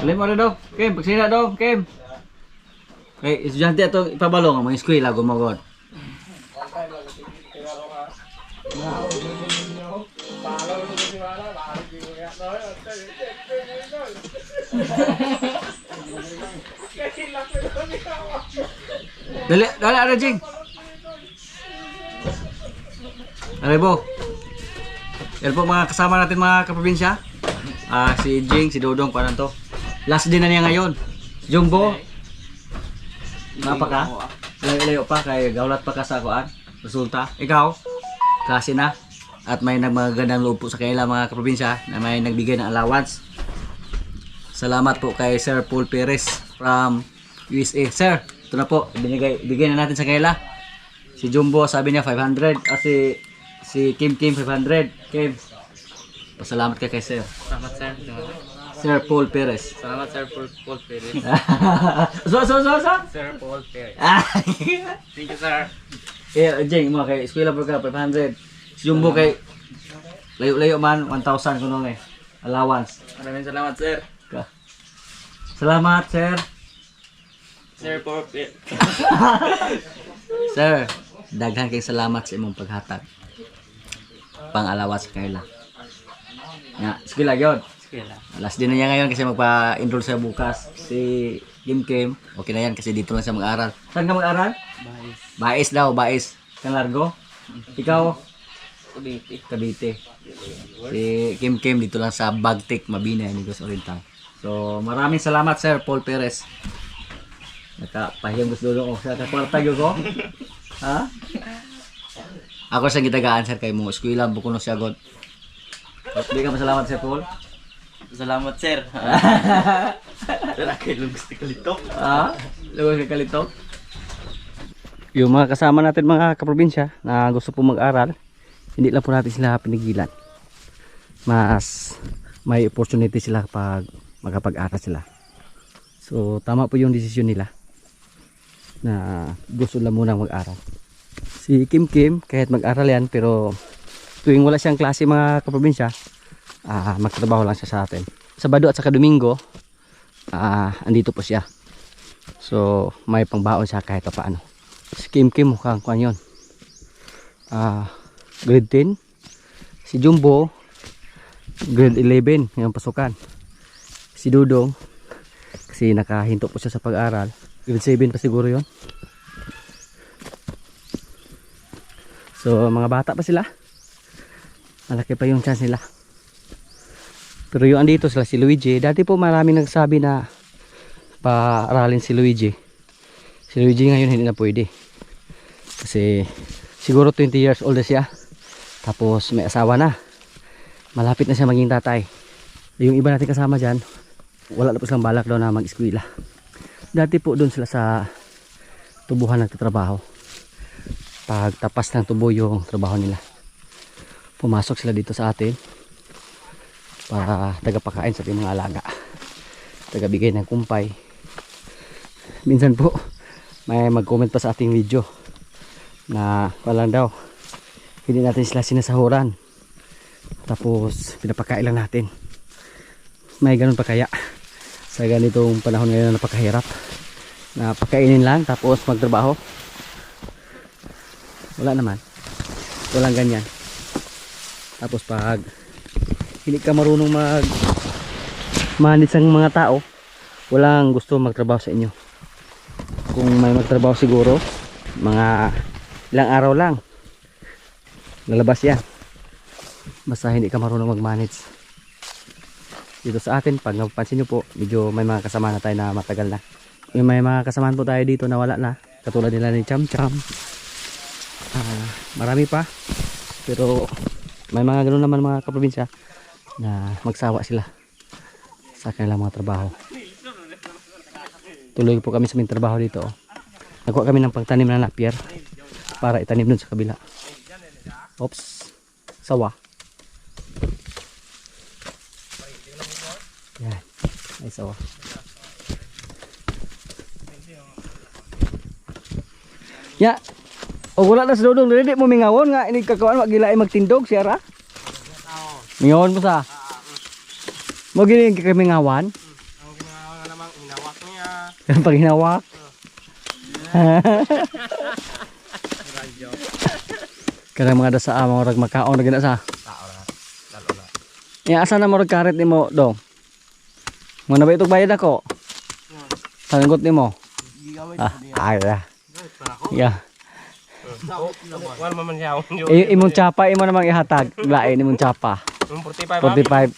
Salim mo rin daw. Kim, pagsina daw. Kim. Okay, estudyante ito ipabalong ang mga eskwela gumagod. Dali, dali, ada Jing. Dali po. Yan po mga kasama natin mga kaprobinsya. Si Jing, si Dodong, paano to? Last din na niya ngayon. Jumbo. Napa ka? Layo pa kay gaulat pa ka sa kuan. Resulta. Ikaw, klase na. At may nagmagandang loob po sa kanila mga kaprobinsya na may nagbigay ng allowance. Salamat po kay Sir Paul Perez from USA. Sir, ito na po. Bigay na natin sa kanila. Si Jumbo sabi niya 500. Si Kim 500. Kim, pasalamat ka kay Sir. Salamat sir. Sir Paul Perez. Salamat sir Paul Perez. So. Sir Paul Perez. Thank you sir. Jeng mo kay eskwela po ka 500. Si Jumbo kay layo-layo man 1,000 kuno eh. Allowance. Maraming salamat sir. Salamat Sir. Sir Paul Perez. Sir, daghan kay salamat sa imong paghatag. Pang-allowance kay la. Ya, eskwela gyud. Eskwela. Last din na niya ngayon kasi magpa-enroll siya bukas. Si Kim, okay na yan kasi dito lang siya mag-aral. Saan ka mag-aral? Bais. Bais daw, Bais. Kang Largo? Ikaw? Cavite. Cavite. Si Kim dito lang sa Bagtik, Mabini, Negros Oriental. So, maraming salamat Sir Paul Perez. Nakapahiyang gusto doon ako sa kakwarta ko. Ha? Ako sa gitagaan sir kay mo eskwela buko no siya god. Hindi ka masalamat Sir Paul. Salamat sir. Kay lugos ti kalito. Lugos ti kalito. Yung mga kasama natin mga kaprobinsya na gusto po mag-aral, hindi lang po natin sila pinigilan. Mas may opportunity sila pag makapag-aral sila. So tama po yung desisyon nila na gusto lang muna mag-aral. Si Kim kahit mag-aral yan pero tuwing wala siyang klase mga kaprobinsya, magtrabaho lang siya sa atin. Sabado at saka Domingo, andito po siya. So may pangbaon siya kahit paano. Si Kim mukhang kuan yun. Grade 10. Si Jumbo grade 11 yung pasukan. Si Dudong kasi nakahinto po siya sa pag-aral, grade 7 pa siguro yon. So mga bata pa sila, malaki pa yung chance nila. Pero yung andito sila si Luigi, dati po maraming nagsabi na paaralin si Luigi. Si Luigi ngayon hindi na pwede kasi siguro 20 years old na siya, tapos may asawa na, malapit na siya maging tatay. Yung iba natin kasama dyan, wala na po silang balak daw na mag-eskwela. Dati po doon sila sa tubuhan nagtatrabaho. Pag tapas ng tubo yung trabaho nila, pumasok sila dito sa atin para tagapakain sa ating mga alaga, tagabigay ng kumpay. Minsan po may mag-comment pa sa ating video na walang daw, hindi natin sila sinasahuran, tapos pinapakain lang natin. May ganun pa kaya sa ganitong panahon ngayon na napakahirap na pakainin lang tapos magtrabaho? Wala naman, walang ganyan. Tapos pag hindi ka marunong manage ang mga tao, walang gusto magtrabaho sa inyo. Kung may magtrabaho siguro mga ilang araw lang lalabas yan, basta hindi ka marunong mag-manage. Dito sa atin, pag napansin nyo po, medyo may mga kasama na tayo na matagal na. May mga kasamahan po tayo dito na wala na, katulad nila ni Cham. Marami pa, pero may mga ganoon naman mga kaprobinsya na magsawa sila sa kanilang mga trabaho. Tuloy po kami sa aming trabaho dito. Nagkuha kami ng pagtanim na napier para itanim dun sa kabila. Oops, sawa. Yan, ay sawa. Ya, o wala na sa Dodong, hindi mo mingawon nga, ini kakawaan magila ay magtindog siya ra. Mingawon mo sa. Mo gini kay mingawan. Yung pag hinawak. Kaya mga dasa mga rag makaon na gina sa. Ya asa na mo rag karet nimo dong. Mo na ba itong bayad ako? Sanggot nimo. Ay ya. Ya. Wala man siya. Imong tsapa imo namang ihatag. Lain imong tsapa. 45. 45.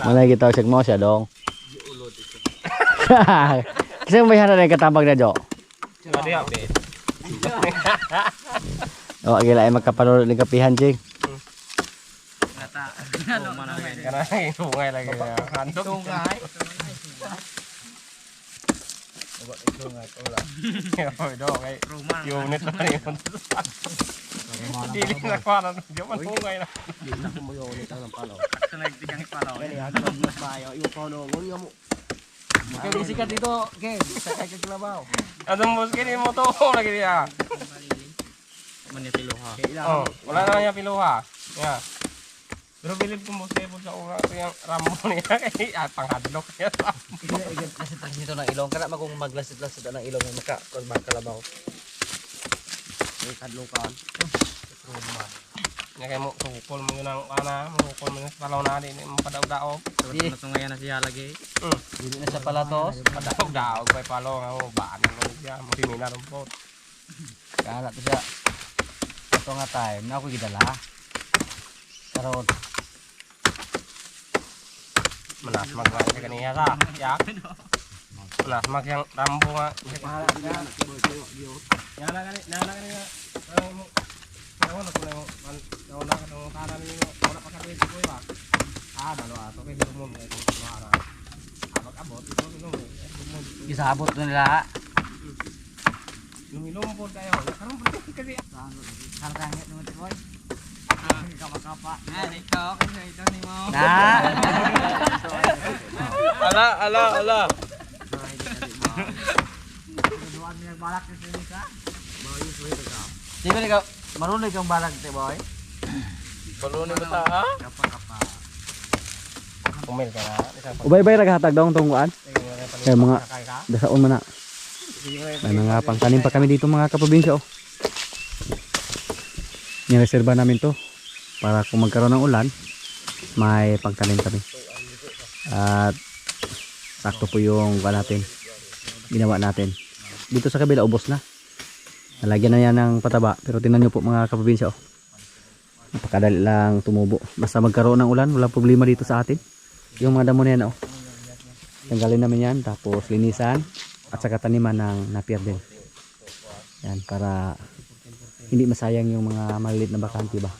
Malay kita usag mo siya dong. Kasi may hana na katabag na jo. Oh, gila ay magkapanood ng kapihan jing. Kanay tungay lagi ya. Handog tungay. Tungay wala. Oy do kay unit na yun. Dili na kwa na yo man tungay na. Dili na ko mo unit ang palaw. Sa nagtigang palaw. Kani ako mas bayo yung pano ngon nga mo. Kaya sikat dito, Ken. Sa kay kaglabaw. Adong bos kini mo to lagi dia. Manya piluha. Oh, wala na niya piluha. Ya. Pero bilib ko mo sa sa ura yung ramo niya kay panghadlok niya. Kasi tag dito ng ilong kana magong maglasit-lasit ng ilong maka kon kalabaw. May kadlokan. Nya kay mo sukol mo nang ana, mo sukol mo sa palaw na din mo padaw-daog. Sa tungayan na siya lagi. Dili na sa palatos, Padaw-daog kay palaw nga mo baan mo siya, mo siminar po. kala to siya. Ito nga time na ako gidala. Karon Manas magwa sa kaniya sa. Ya. Manas mag yang rambo nga. Ya na kani mo. Ano ko lang wala ka tong tanan ni mo. Wala pa ka pwede ko ba. Dalo ato kay mo mo ito ara. Abot ito no. gisabot na nila. Lumilom po kayo. Karon pa kasi Karangit naman boy. Kapa-kapa. ikaw kasi ito ni mo. Ala. Di ba ikaw marunong kang balag te boy? Balon ba ta ha? Kapa-kapa. Kumil ka na. Ubay-bay naghatag daw tong kuan. Kaya mga dasaon man na. May mga pangtanim pa kami dito mga kaprobinsya oh. Nireserba namin to para kung magkaroon ng ulan may pangtanim kami. At sakto po yung kuan natin. Ginawa natin. Dito sa kabila ubos na. Nalagyan na yan ng pataba pero tingnan nyo po mga kaprobinsya oh. Napakadali lang tumubo. Basta magkaroon ng ulan, walang problema dito sa atin. Yung mga damo na yan oh. Tanggalin namin yan tapos linisan at saka taniman ng napier din. Yan para hindi masayang yung mga maliliit na bakante ba.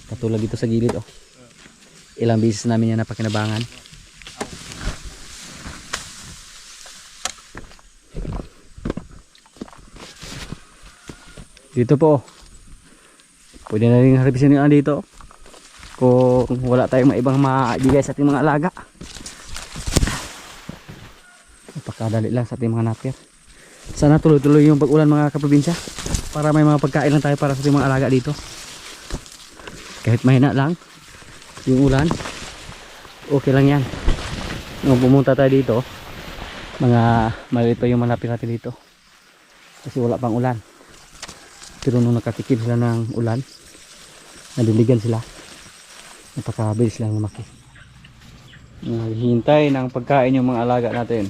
Katulad dito sa gilid oh. Ilang beses namin yan napakinabangan. Dito po oh. Pwede na rin harbisin yung dito kung wala tayong maibang maibigay sa ating mga alaga. Napakadali lang sa ating mga napier. Sana tuloy-tuloy yung pag-ulan mga kaprobinsya para may mga pagkain lang tayo para sa ating mga alaga dito. Kahit mahina lang yung ulan, okay lang yan. Nung pumunta tayo dito, mga maliit pa yung malapit natin dito kasi wala pang ulan. Pero nung nakatikim sila ng ulan, nadiligan sila, napakabilis lang lumaki. Naghihintay ng pagkain yung mga alaga natin.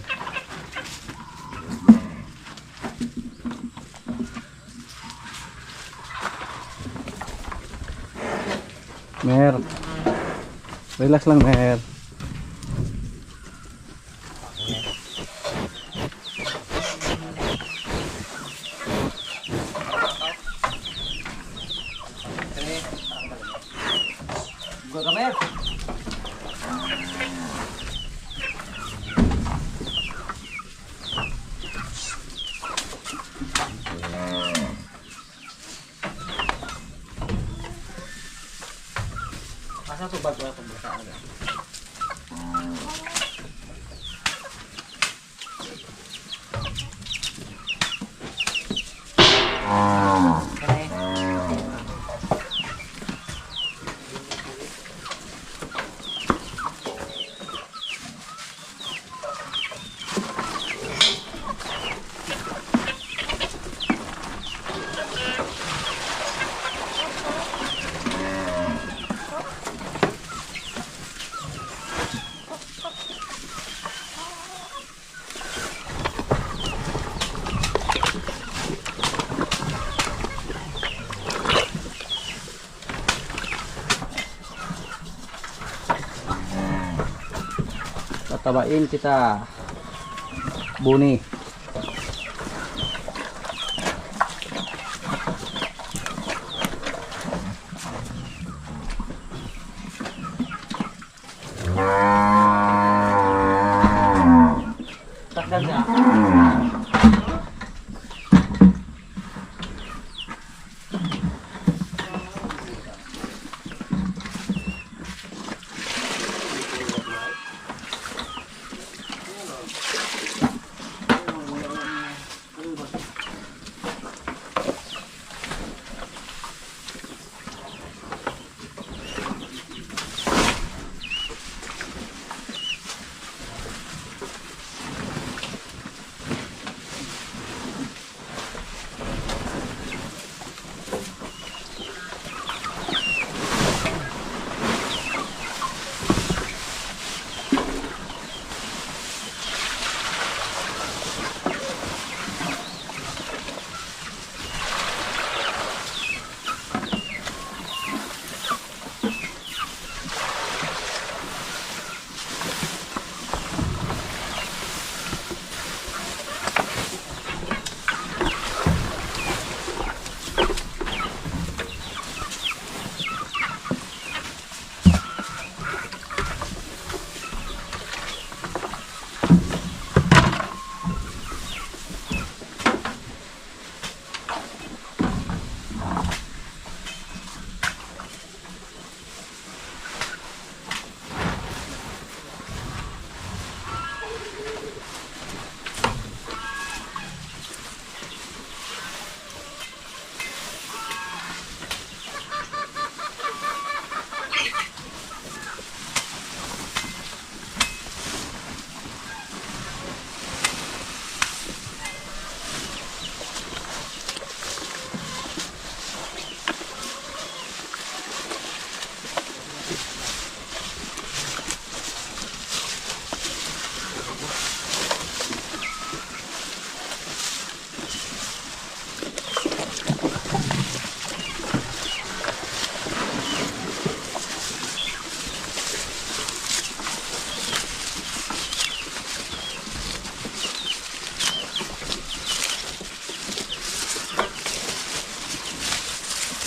Mer, relax lang Mer. Gua Mer. Asa to bago atong basa aga. Tabain kita. Buni. Takdan siya.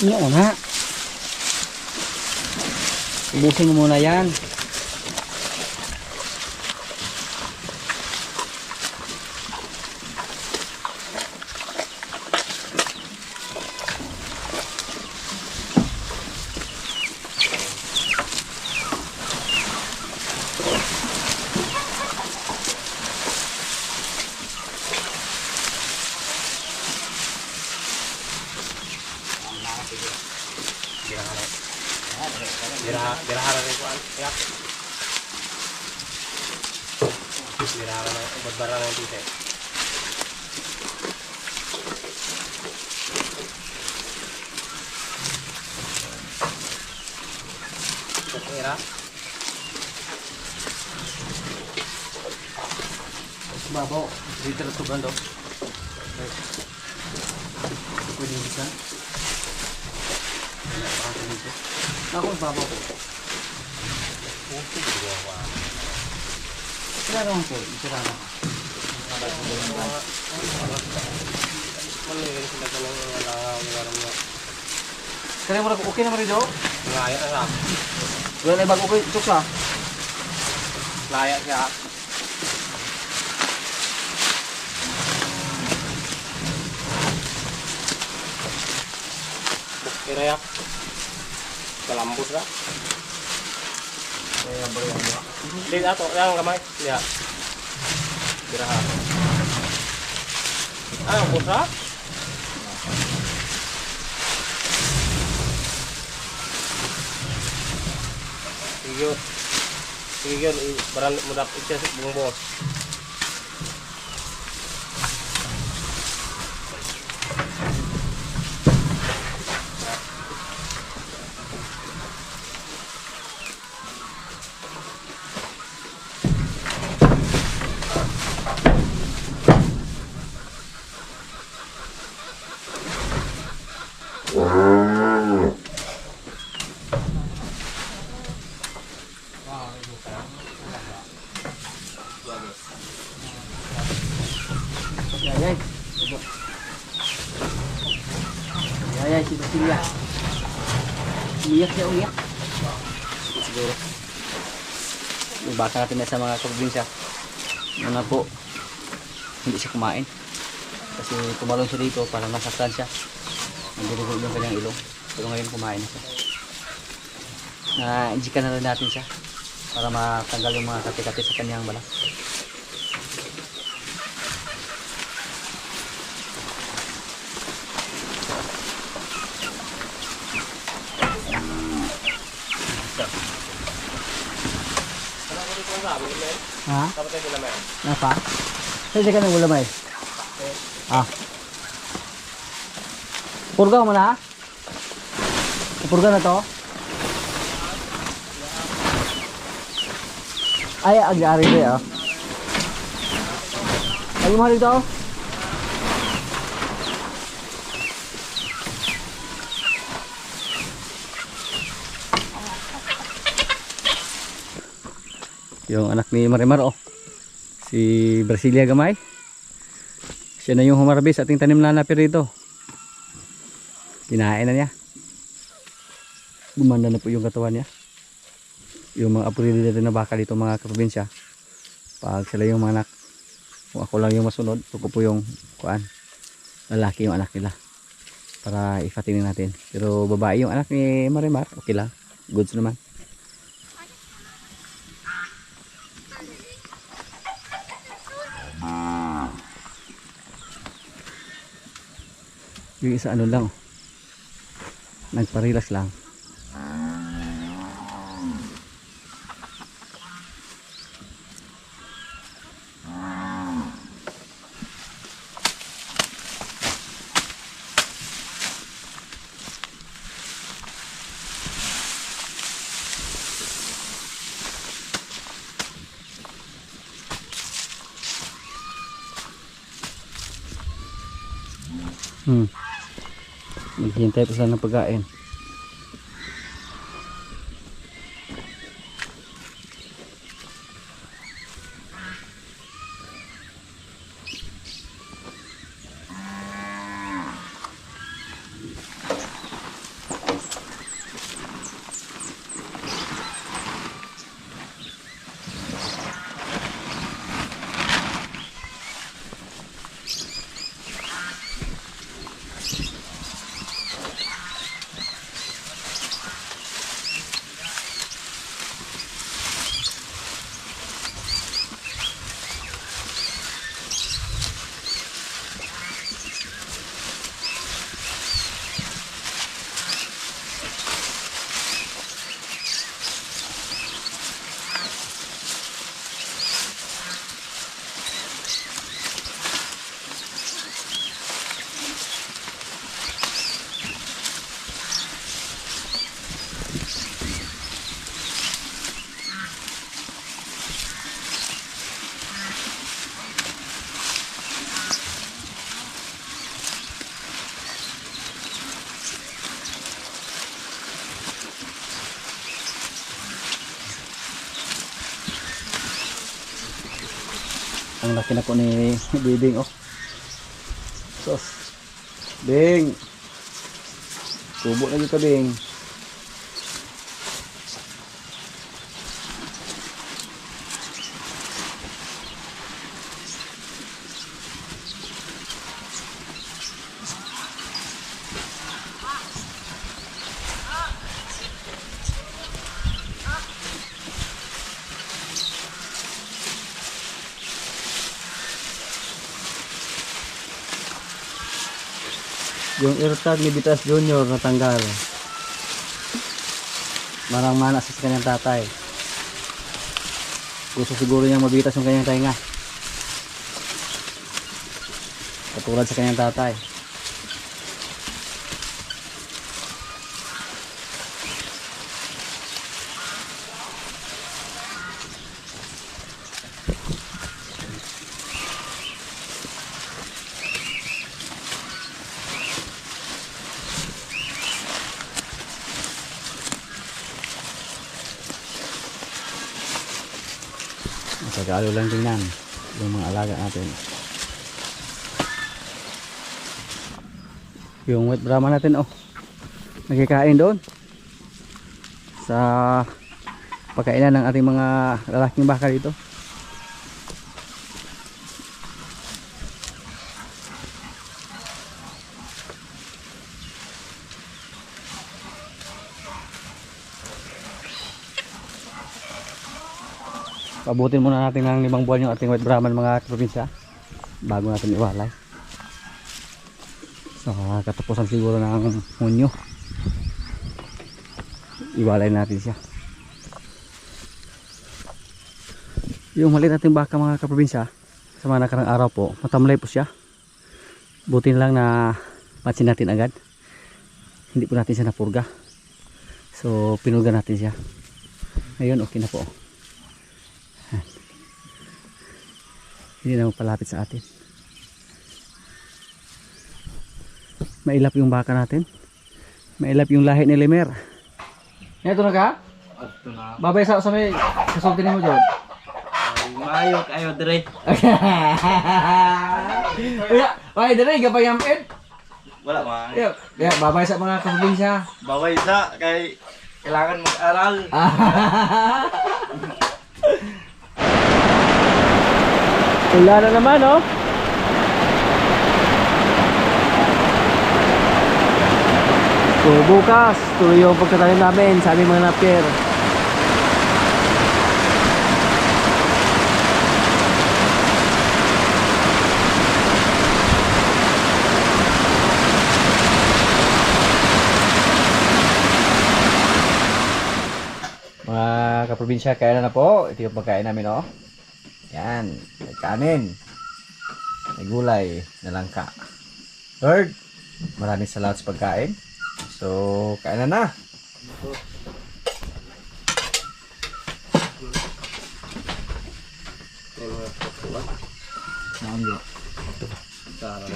Ano na? Ubusin mo muna yan. Biraharan rin ko an. Yak. Biraharan na. Badbaran na yung tite. Ira. Babaw. Dito na tugan daw. Pwede bisa. Ako babaw ko. Kaya naman po, isira na. Kaya mo na okay naman rin daw? Laya na siya. Wala na bago okay, chok siya. Laya siya. Irayak. Kalambos ka. Kaya balik mo. Di ato, yang kamay. Ya. Biraha. Ah, busa. Sige, barang mudah ikut bungkus. Yayay. Yayay, si Basilia. Umiyak siya, umiyak. Siguro. Ibaka natin na sa mga kaprobinsya. Ano po, hindi siya kumain. Kasi tumalon siya dito para masaktan siya. Nagdirigol yung kanyang ilong. Pero ngayon kumain na siya. Na-injikan na rin natin siya para matanggal yung mga kati-kati sa kanyang balat. Ha? Napa? Saan ka nang ulamay? Ah. Purga mo na? Purga na to? Ay, ag-ari ba Ay, mo dito? Yung anak ni Marimar si Brasilia Gamay, siya na yung humarbis ating tanim na napir dito. Kinain na niya, gumanda na po yung katawan niya. Yung mga apurili dito na baka dito mga kaprobinsya, pag sila yung mga anak, kung ako lang yung masunod, ako po yung kuan, lalaki yung anak nila para ifatinin natin. Pero babae yung anak ni Marimar, okay lang, goods naman. Yung isa ano lang, nagparilas lang. Naghihintay pa sila ng pagkain. Ang laki na po ni Bibing Sos. Bing. Kubo lagi ka, Bing. Yung AirTag ni Bitas Junior natanggal. Marang mana sa kanyang tatay. Gusto siguro niyang mabitas yung kanyang tainga. Katulad sa kanyang tatay. Pagkalo lang tingnan yung mga alaga natin. Yung white Brahma natin oh. Nagkikain doon. Sa pagkainan ng ating mga lalaking baka dito. Pabutin muna natin ng 5 buwan yung ating white Brahman mga probinsya bago natin iwalay. So katapusan siguro ng Hunyo iwalay natin siya. Yung maliit nating baka mga kaprobinsya sa mga nakarang araw po matamlay po siya. Butin lang na pansin natin agad, hindi po natin siya napurga, so pinurga natin siya. Ngayon okay na po. Hindi na magpalapit sa atin. Mailap yung baka natin. Mailap yung lahi ni Lemer. Ito na ka? Ito na. Babay sa may kasultin mo dyan. Mayo kayo dire. Ay, dire, gapayampin. Wala ma. Yeah, babay sa mga kaprobinsya. Baway sa kay kailangan mag-aral. Wala na naman, oh. So, bukas, tuloy yung pagkatanim namin sa aming mga napier. Mga kaprobinsya, kaya na po. Ito yung pagkain namin, oh. Yan, may kanin, may gulay, na langka. Third, maraming salamat sa pagkain. So, kain na.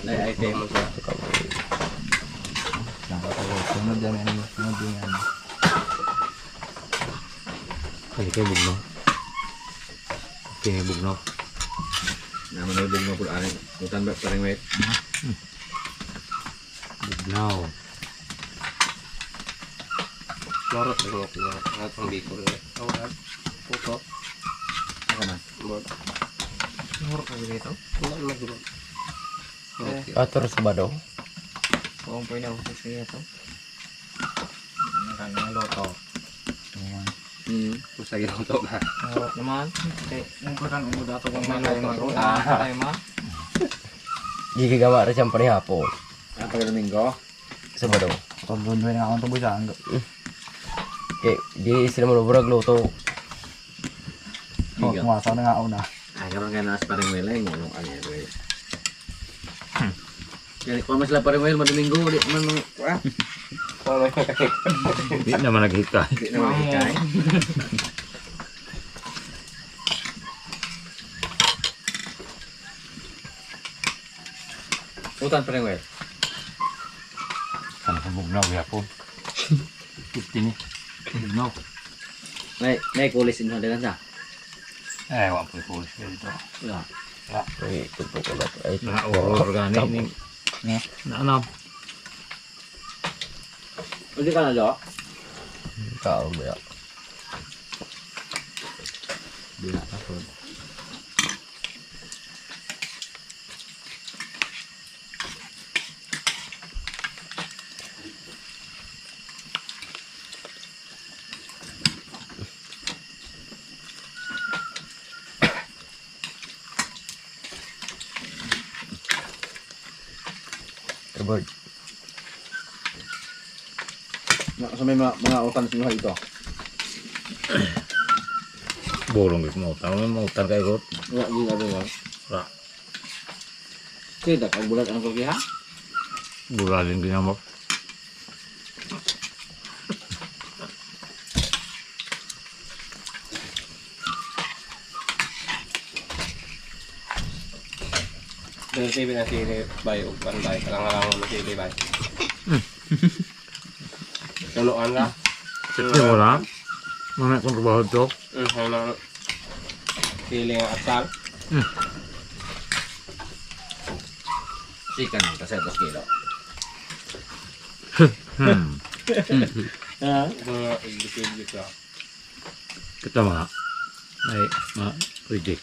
Ay, item mo siya. Sunod yan. Kali kayo bugno. Okay, bugno. Naman na bugno po aning. Mutan ba parang wait? Bugnaw. Lorot na ko niya. At ang biko rin. Awag. Puto. Ako man. Lorot na dito. Wala na dito. Ator sa bado. Kung pwede ako sa siya ito. Ang loto. Kusay loto na. Lorot naman. Kung kurang umuda ito kung may loto. Ay ma. Gigigawa rin siyang parehapon. Pag Domingo. Sa bado. Pag-bundoy na akong tubusan. Okay, di sila mo burag luto. Oh, kumasa na nga ako na. Ay, karon kay nas pareng welay mo ano yan, wey. Kaya kung mas la pareng wel madomingo di man mo Di naman naghikay. di naman hikay. Utan pareng wel. Sana kang bugnaw yapon. 50 ni. Bugnaw. Nay kulis inho dinan sa. Wala po yung kulis dito. Ya. Ya. Ay, tutok ko lang. Ay, Organic ni. Naanap. Hindi ka na do? Kao ba? Di na ako. Bird. So may mga utan sa inyo ito. Bolong gitu mau tahu mau utar kayak got. Wala di ada ya. Wala. Kita kag bulat ang kokiha. Bulalin kanya mo. Dari TV na sili bay ug panday kalang mo sili bay. Tuloan ka. Sete mo lang. Mana kung trabaho to? Ano sili nga asal. Sikan kasi 2 kilo. Mga iglit-iglit lang. Kita mga ay mga pwede.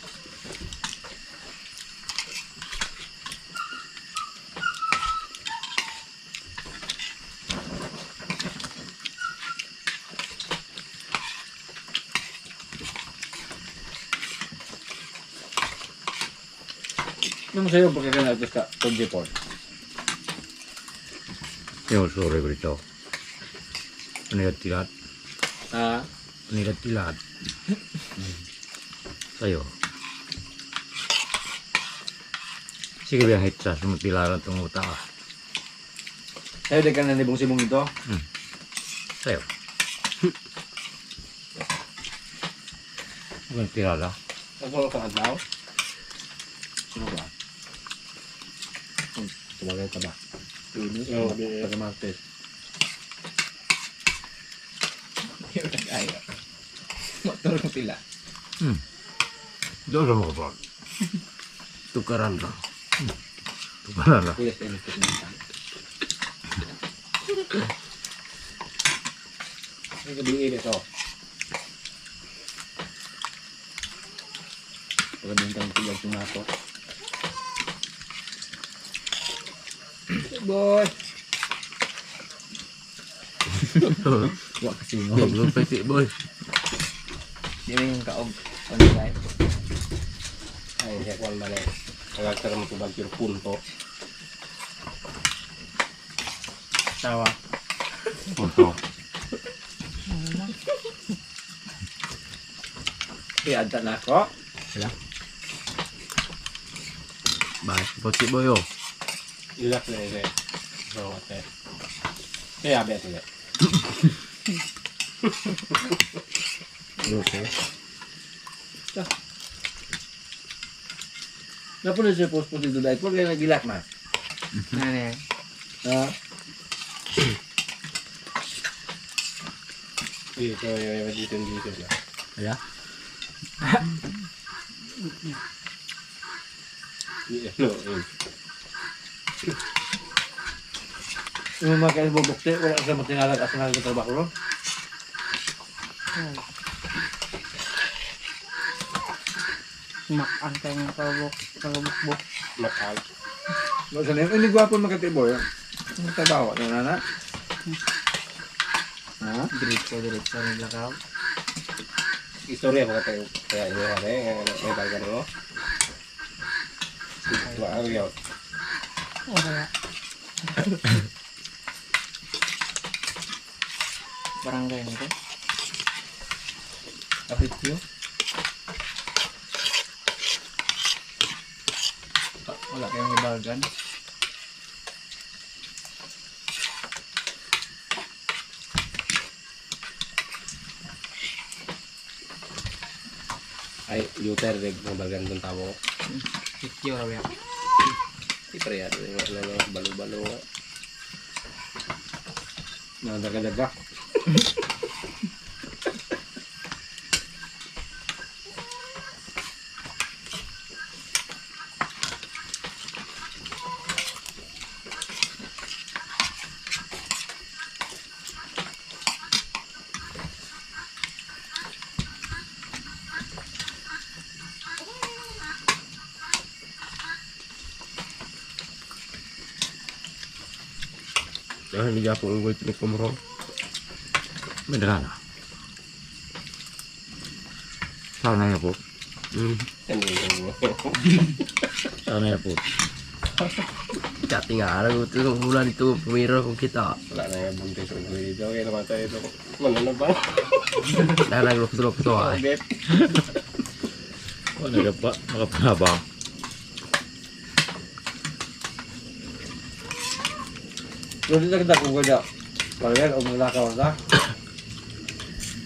Ano sa'yo pagkakanagos ka? 24. Yung sore ko dito. Panigat-tilat. Ah, Panigat-tilat. Sa'yo. Sige biyang hitsa, sumutilaran itong uta ka. sa'yo di ka nanibong sibong ito? Sa'yo. Huwag tilala. Ako kang adlaw? Sino ba? Tumagay ka ba? Oo, pagka-martes. Yung nag-aya. Motor ko pila. Doon sa mga bag. Tukaran lang. Tukaran lang. Yes, and it's Ang gabiin ito. Pagkabintang tigang sumato. Boy! Wak kasi mo. Huwag pati boy. Di ba yung kaog? Ano ba? Ay, hekwal mali. Kagagtara mo tubag yung punto. Tawa. Punto. Iadta na ako. Baik. Pati boy oh. Ilak na ito. So, ate. Kaya bet ulit. Okay. Napunod siya post po dito dahil. Kung kaya nagilak na. Nani? Ha? Dito, dito na. Ya. No, yung mga kain bubukti, wala sa matinalag at sa trabaho ron. Maantay ng pagabukbuk. Makal. Basta na yun, hindi gwapo makatiboy. Ang trabaho, yan na na. Ha? Diretso ng lakaw. Istorya mga tayo. Kaya ini hari, may bagan mo. Ito ang yun. O kaya. Barangay nito. Kapit yun. Wala kayong ibagan. Ay, yuter, ng bagan ng tao. Sikyo raw yan. Siyempre yan, yung balo-balo. Nadaga-daga. Jangan dijapung gue cini kumrong. Beneran ah. Sana ya, Bu. Sana ya, Bu. Cati nga lang ito yung bulan itu pemiro kong kita. Wala na yung buntis ko dito. Kaya namatay ito. Mananabang. Dahil naglok-lok ito ah. Bet. Oh, nagapa, nakapanabang. Pero dito kita kung kaya. Pagyan o maglakaw na.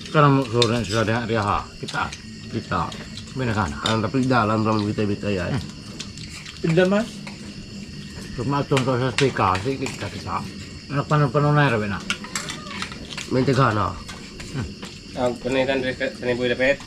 Karena sore sila dengan dia kita beneran. Tapi dalam ramai kita ya. Pindah mas. Cuma contoh saya spikasi kita. Anak panon na rin na. Minta ka na. Ang panay tan sa ni Boy Dapet.